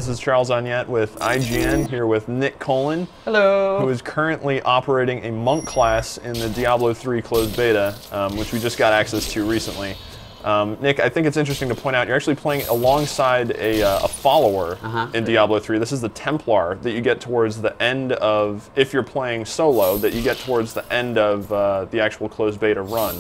This is Charles Onyett with IGN, here with Nick Colin. Hello. Who is currently operating a monk class in the Diablo 3 closed beta, which we just got access to recently. Nick, I think it's interesting to point out, you're actually playing alongside a follower in Diablo 3. This is the Templar that you get towards the end of, if you're playing solo, that you get towards the end of the actual closed beta run,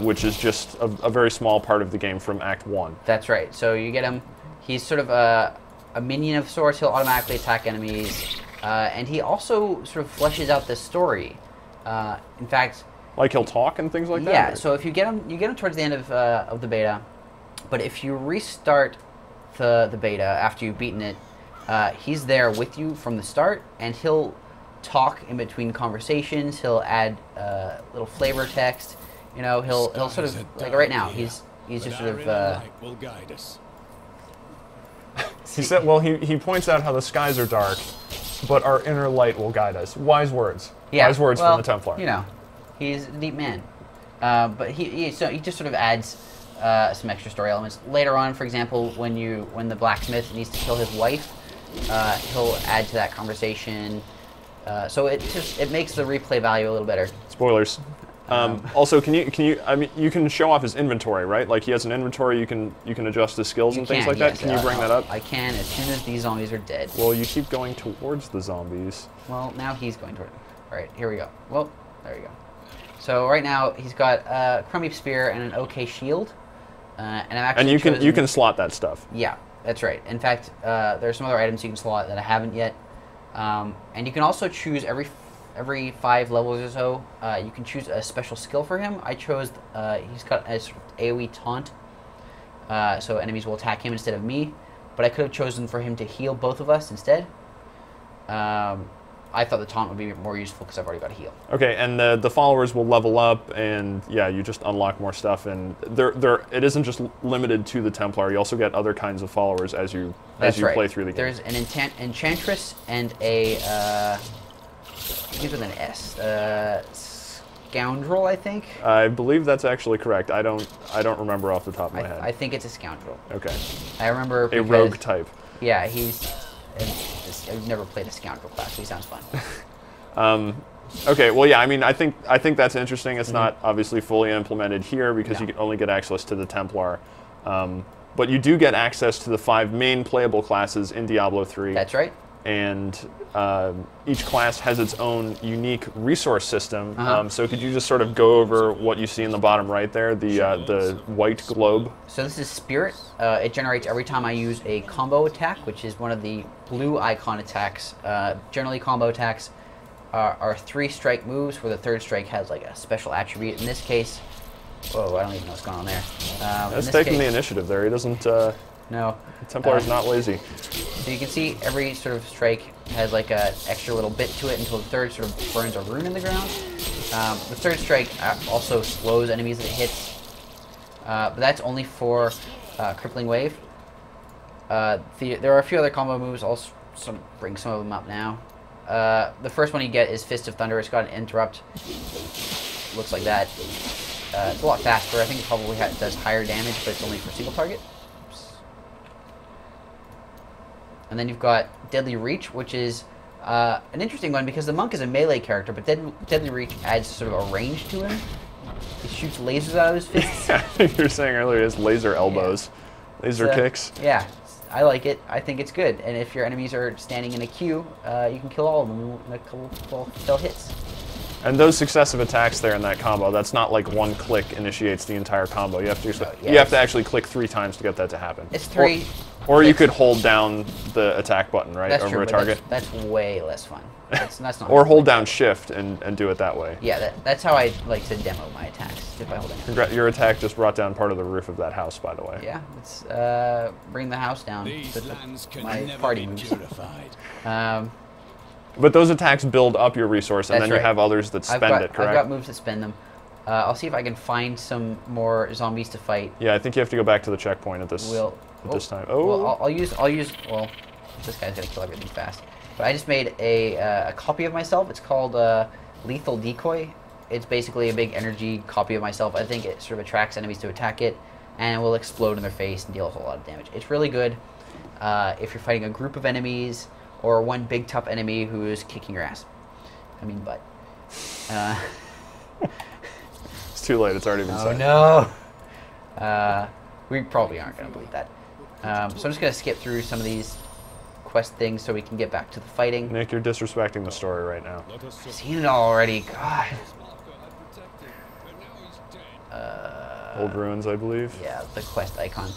which is just a very small part of the game from Act 1. That's right. So you get him, he's sort of a minion of sorts, he'll automatically attack enemies, and he also sort of fleshes out the story. In fact, like he'll talk and things like that? Yeah, so if you get him towards the end of the beta, but if you restart the beta after you've beaten it, he's there with you from the start, and he'll talk in between conversations, he'll add little flavor text, you know, he'll sort of, like right now, he's just sort of... He said, well, he points out how the skies are dark, but our inner light will guide us. Wise words. Yeah, wise words from the Templar. You know. He's a deep man, but he just sort of adds some extra story elements later on. For example, when the blacksmith needs to kill his wife, he'll add to that conversation. So it makes the replay value a little better. Spoilers. Also, can you? I mean, you can show off his inventory, right? Like he has an inventory. You can adjust his skills and things like that. Can you bring that up? I can as soon as these zombies are dead. Well, you keep going towards the zombies. Well, now he's going toward. All right, here we go. Well, there you go. So right now he's got a crummy spear and an okay shield, and I'm actually you can slot that stuff. Yeah, that's right. In fact, there are some other items you can slot that I haven't yet, and you can also choose every 5 levels or so. You can choose a special skill for him. I chose he's got a sort of AOE taunt, so enemies will attack him instead of me. But I could have chosen for him to heal both of us instead. I thought the taunt would be more useful because I've already got a heal. Okay, and the followers will level up, and yeah, you just unlock more stuff. And it isn't just limited to the Templar. You also get other kinds of followers as you play through the game. There's an enchantress and a begins with an S. Scoundrel, I think. I believe that's actually correct. I don't remember off the top of my head. I think it's a scoundrel. Okay. I remember a rogue type. Yeah, I've never played a scoundrel class, so he sounds fun. Okay, well, yeah, I mean, I think that's interesting. It's not obviously fully implemented here because you can only get access to the Templar. But you do get access to the 5 main playable classes in Diablo 3. That's right. And each class has its own unique resource system. So could you just sort of go over what you see in the bottom right there, the white globe? So this is Spirit. It generates every time I use a combo attack, which is one of the blue icon attacks. Generally, combo attacks are 3-strike moves, where the 3rd strike has like a special attribute. In this case, whoa, I don't even know what's going on there. That's taking the initiative there. He doesn't... No. The Templar is not lazy. So you can see every sort of strike has like a extra little bit to it until the 3rd sort of burns a rune in the ground. The 3rd strike also slows enemies that it hits, but that's only for Crippling Wave. There are a few other combo moves. I'll bring some of them up now. The first one you get is Fist of Thunder. It's got an interrupt. Looks like that. It's a lot faster. I think it probably does higher damage, but it's only for single target. And then you've got Deadly Reach, which is an interesting one because the monk is a melee character, but Deadly Reach adds sort of a range to him. He shoots lasers out of his fists. I think you were saying earlier, his laser elbows, laser kicks. Yeah, I like it. I think it's good. And if your enemies are standing in a queue, you can kill all of them in a couple hits. And those successive attacks there in that combo, that's not like one click initiates the entire combo. You have to you have to actually click 3 times to get that to happen. It's 3. Or you could hold down the attack button, right, over a target. That's way less fun. That's not. Or hold down Shift and do it that way. Yeah, that's how I like to demo my attacks. If I hold down. Your attack just brought down part of the roof of that house, by the way. Yeah, let's bring the house down. My party moves. But those attacks build up your resource, and then you have others that spend it, correct? I've got moves that spend them. I'll see if I can find some more zombies to fight. Yeah, I think you have to go back to the checkpoint at this this time. Oh. Well, I'll use. Well, this guy's gonna kill everything fast. But I just made a copy of myself. It's called Lethal Decoy. It's basically a big energy copy of myself. I think it sort of attracts enemies to attack it, and it will explode in their face and deal a whole lot of damage. It's really good. if you're fighting a group of enemies or one big tough enemy who is kicking your ass. I mean butt. It's too late. It's already been said. Oh no! We probably aren't going to believe that. So I'm just going to skip through some of these quest things so we can get back to the fighting. Nick, you're disrespecting the story right now. I've seen it all already. God. Old Ruins, I believe. Yeah, the quest icon.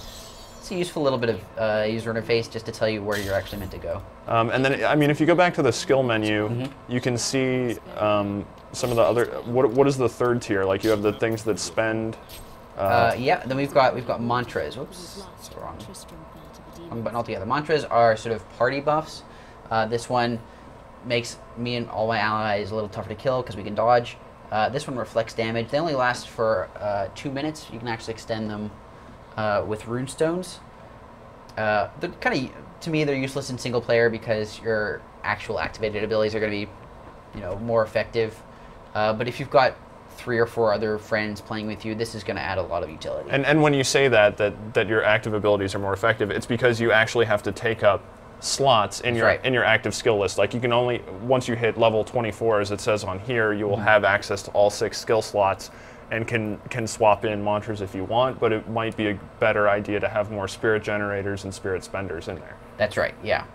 It's a useful little bit of user interface just to tell you where you're actually meant to go. And then, I mean, if you go back to the skill menu, you can see some of the other. What is the third tier? Like you have the things that spend. Yeah. Then we've got mantras. Whoops, that's wrong. Wrong button altogether. Mantras are sort of party buffs. This one makes me and all my allies a little tougher to kill because we can dodge. This one reflects damage. They only last for 2 minutes. You can actually extend them with runestones. They're kind of, to me, they're useless in single player because your actual activated abilities are going to be, more effective. But if you've got 3 or 4 other friends playing with you, this is going to add a lot of utility. And when you say that your active abilities are more effective, it's because you actually have to take up slots in your active skill list. Like you can only, once you hit level 24, as it says on here, you will have access to all 6 skill slots and can swap in mantras if you want, but it might be a better idea to have more spirit generators and spirit spenders in there. That's right, yeah.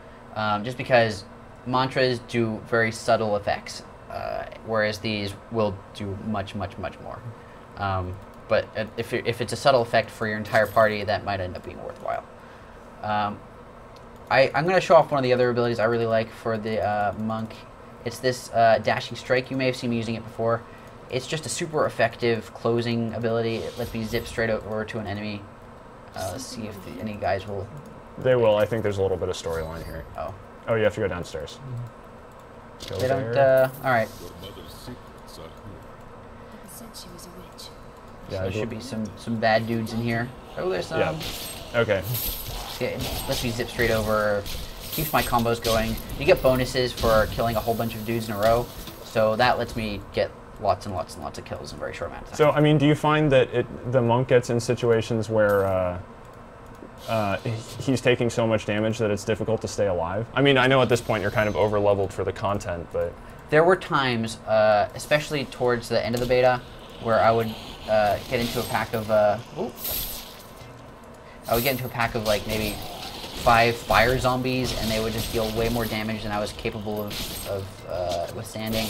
Just because mantras do very subtle effects, whereas these will do much, much, much more. But if it's a subtle effect for your entire party, that might end up being worthwhile. I'm going to show off one of the other abilities I really like for the monk. It's this dashing strike. You may have seen me using it before. It's just a super effective closing ability. It lets me zip straight over to an enemy. Let's see if any guys will... They will. I think there's a little bit of storyline here. Oh. Oh, you have to go downstairs. Go they there. don't... Alright. Yeah, So there should be some bad dudes in here. Oh, there's some. Yeah. Okay. It lets me zip straight over, keeps my combos going. You get bonuses for killing a whole bunch of dudes in a row, so that lets me get lots and lots and lots of kills in a very short amount of time. So, I mean, do you find that the monk gets in situations where he's taking so much damage that it's difficult to stay alive? I mean, I know at this point you're kind of over-leveled for the content, but... There were times, especially towards the end of the beta, where I would get into a pack of... I would get into a pack of like maybe 5 fire zombies, and they would just deal way more damage than I was capable of withstanding.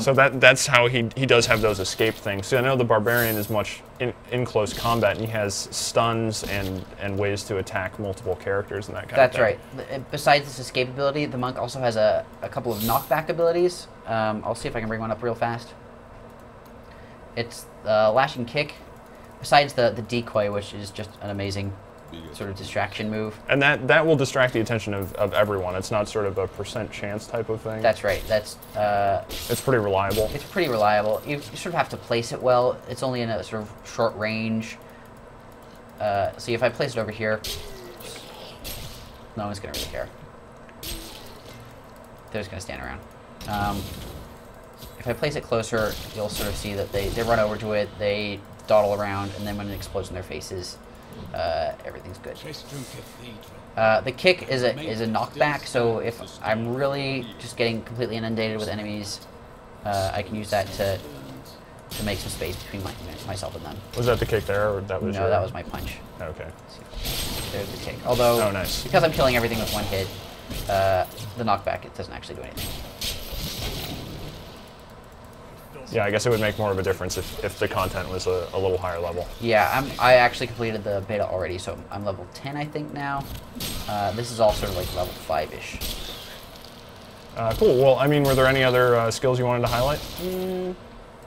So that's how he does have those escape things. So I know the barbarian is much in close combat, and he has stuns and ways to attack multiple characters and that kind of thing. That's right. Besides this escape ability, the monk also has a couple of knockback abilities. I'll see if I can bring one up real fast. It's lashing kick. Besides the decoy, which is just an amazing sort of distraction move. And that will distract the attention of everyone. It's not sort of a % chance type of thing. That's right. That's it's pretty reliable. It's pretty reliable. You sort of have to place it well. It's only in a sort of short range. See, if I place it over here, no one's going to really care. They're just going to stand around. If I place it closer, you'll sort of see that they run over to it, they dawdle around, and then when it explodes in their faces, everything's good. The kick is a knockback, so if I'm really just getting completely inundated with enemies, I can use that to make some space between myself and them. Was that the kick there, or that was? No, that was my punch. Okay. There's the kick. Although, oh, nice. Because I'm killing everything with one hit, the knockback, it doesn't actually do anything. Yeah, I guess it would make more of a difference if the content was a little higher level. Yeah, I actually completed the beta already, so I'm level 10, I think, now. This is all sort of like level 5-ish. Cool. Well, I mean, were there any other skills you wanted to highlight?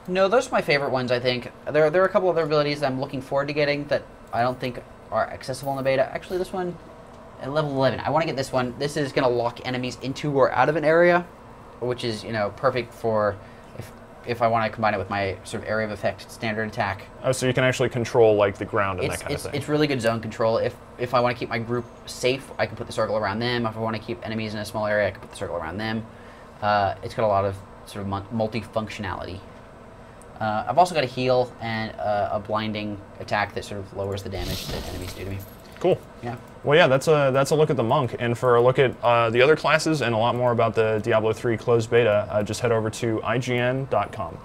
No, those are my favorite ones, I think. There are a couple other abilities that I'm looking forward to getting that I don't think are accessible in the beta. Actually, this one, at level 11, I want to get this one. This is going to lock enemies into or out of an area, which is, perfect for... if I want to combine it with my sort of area of effect standard attack. Oh, so you can actually control like the ground and that kind of thing. It's really good zone control. If I want to keep my group safe, I can put the circle around them. If I want to keep enemies in a small area, I can put the circle around them. It's got a lot of sort of multi-functionality. I've also got a heal and a blinding attack that sort of lowers the damage that enemies do to me. Cool. Yeah. Well, yeah, that's a look at the monk, and for a look at the other classes and a lot more about the Diablo 3 closed beta, just head over to IGN.com.